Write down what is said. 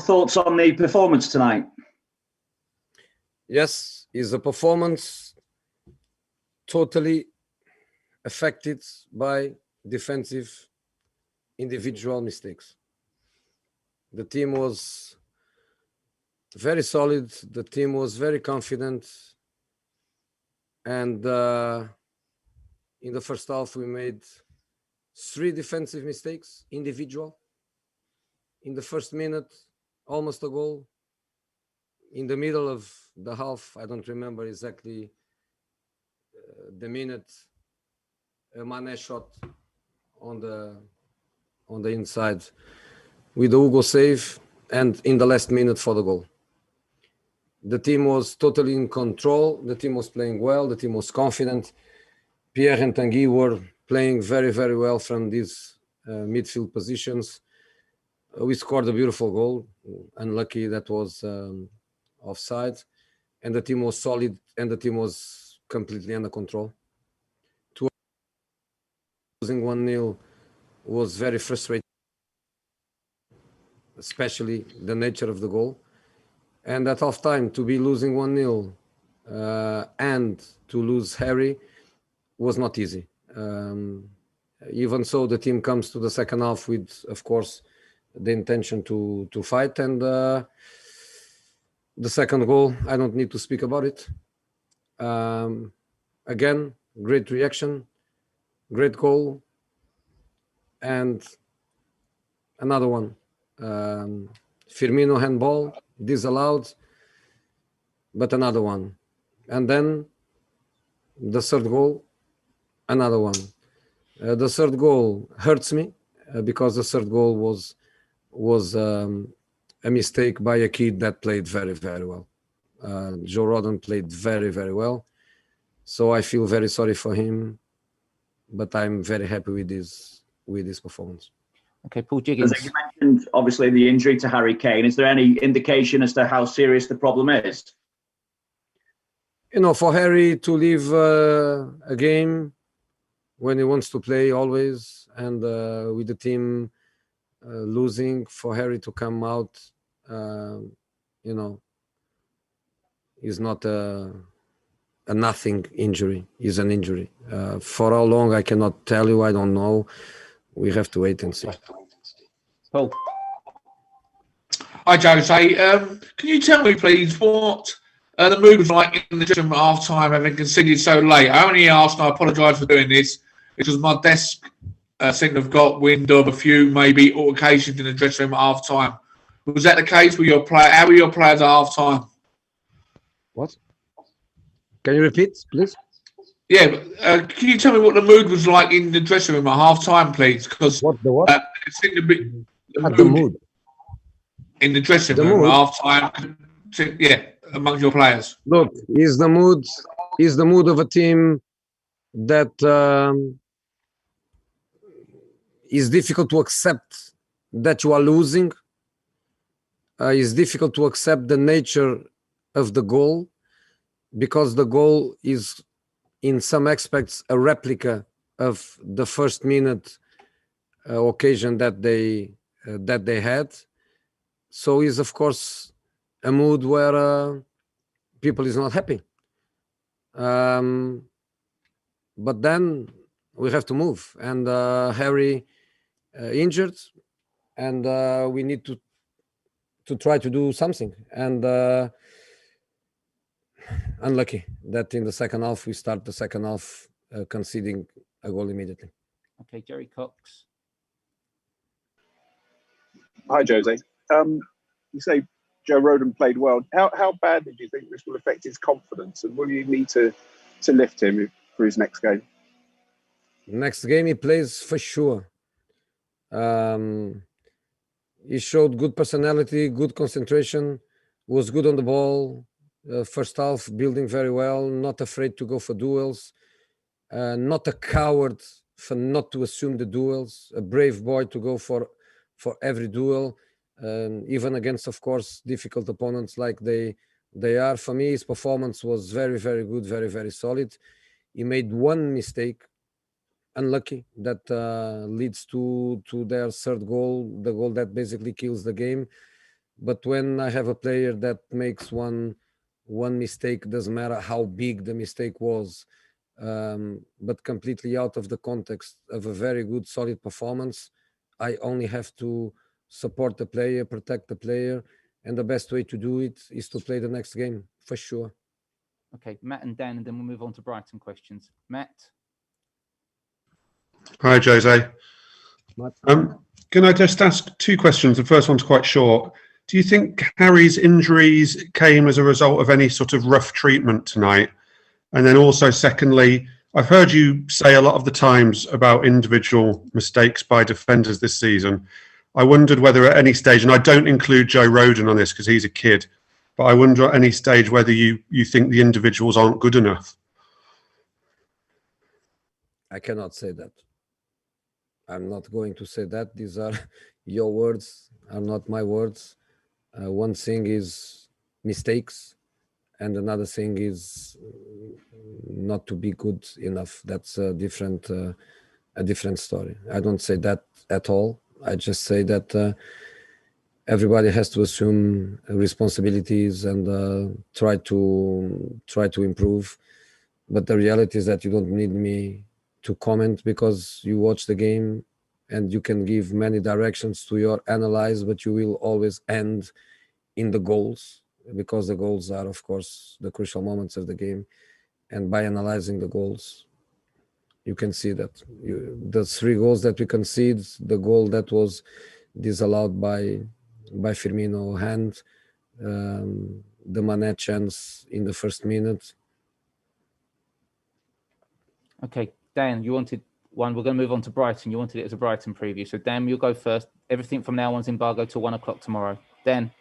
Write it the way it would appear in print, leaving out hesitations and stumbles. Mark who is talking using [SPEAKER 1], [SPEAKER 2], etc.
[SPEAKER 1] thoughts on the performance tonight?
[SPEAKER 2] Yes, is a performance totally affected by defensive individual mistakes. The team was very solid. The team was very confident. And in the first half, we made 3 defensive mistakes, individual. In the first minute, almost a goal. In the middle of the half, I don't remember exactly the minute, a Mane shot on the inside with the Hugo save, and in the last minute for the goal. The team was totally in control. The team was playing well. The team was confident. Pierre and Tanguy were playing very, very well from these midfield positions. We scored a beautiful goal. Unlucky that was offside. And the team was solid, and the team was completely under control. Losing 1-0 was very frustrating, especially the nature of the goal. And at half time, to be losing 1-0 and to lose Harry was not easy. Even so, the team comes to the second half with, of course, the intention to fight. And the second goal, I don't need to speak about it. Again, great reaction, great goal. And another one. Firmino handball, disallowed, but another one. And then the third goal, another one. The third goal hurts me because the third goal was a mistake by a kid that played very, very well. Joe Rodon played very, very well. So I feel very sorry for him, but I'm very happy with this performance.
[SPEAKER 3] Okay, Paul Jiggins.
[SPEAKER 1] As you mentioned, obviously, the injury to Harry Kane. Is there any indication as to how serious the problem is?
[SPEAKER 2] You know, for Harry to leave a game when he wants to play always, and with the team losing, for Harry to come out, you know, is not a nothing injury. Is an injury. For how long, I cannot tell you. I don't know. We have to wait and see.
[SPEAKER 3] Paul.
[SPEAKER 4] Hi, Jose. Can you tell me, please, what the mood was like in the dressing room at half time, having conceded so late? I only asked, and I apologise for doing this, because my desk seemed to have got wind of a few maybe altercations in the dressing room at half time. Was that the case with your player? How were your players at half time?
[SPEAKER 2] What? Can you repeat, please?
[SPEAKER 4] Yeah, can you tell me what the mood was like in the dressing room at half time, please? Because
[SPEAKER 2] what the what?
[SPEAKER 4] It seemed to be
[SPEAKER 2] The mood
[SPEAKER 4] in the dressing room at half time. Yeah, amongst your players.
[SPEAKER 2] Look, is the mood of a team that is difficult to accept that you are losing. It's difficult to accept the nature of the goal, because the goal is in some aspects a replica of the first minute occasion that they had. So is of course a mood where people is not happy. But then we have to move, and Harry injured, and we need to try to do something. And unlucky that in the second half we start the second half conceding a goal immediately.
[SPEAKER 3] Okay, Jerry Cox.
[SPEAKER 5] Hi, Jose. You say Joe Rodon played well. How badly do you think this will affect his confidence, and will you need to lift him for his next game?
[SPEAKER 2] Next game he plays for sure. He showed good personality, good concentration, was good on the ball. First half building very well, not afraid to go for duels, not a coward for not to assume the duels, a brave boy to go for every duel, even against, of course, difficult opponents like they are. For me, his performance was very, very good, very, very solid. He made one mistake, unlucky, that leads to their third goal, the goal that basically kills the game. But when I have a player that makes one mistake, doesn't matter how big the mistake was, but completely out of the context of a very good, solid performance, I only have to support the player, protect the player, and the best way to do it is to play the next game, for sure.
[SPEAKER 3] Okay, Matt and Dan, and then we'll move on to Brighton questions. Matt?
[SPEAKER 6] Hi, Jose.
[SPEAKER 2] Matt?
[SPEAKER 6] Can I just ask two questions? The first one's quite short. Do you think Harry's injuries came as a result of any sort of rough treatment tonight? And then also, secondly, I've heard you say a lot of the times about individual mistakes by defenders this season. I wondered whether at any stage, and I don't include Joe Rodon on this because he's a kid, but I wonder at any stage whether you think the individuals aren't good enough.
[SPEAKER 2] I cannot say that. I'm not going to say that. These are your words, are not my words. One thing is mistakes, and another thing is not to be good enough. That's a different story. I don't say that at all. I just say that everybody has to assume responsibilities and try to improve. But the reality is that you don't need me to comment because you watch the game and you can give many directions to your analyze, but you will always end in the goals, because the goals are, of course, the crucial moments of the game. And by analyzing the goals, you can see that the 3 goals that we conceded, the goal that was disallowed by Firmino hand, the Mané chance in the first minute.
[SPEAKER 3] Okay, Dan, you wanted one. We're going to move on to Brighton. You wanted it as a Brighton preview. So, Dan, you'll go first. Everything from now on is embargo till 1 o'clock tomorrow. Dan.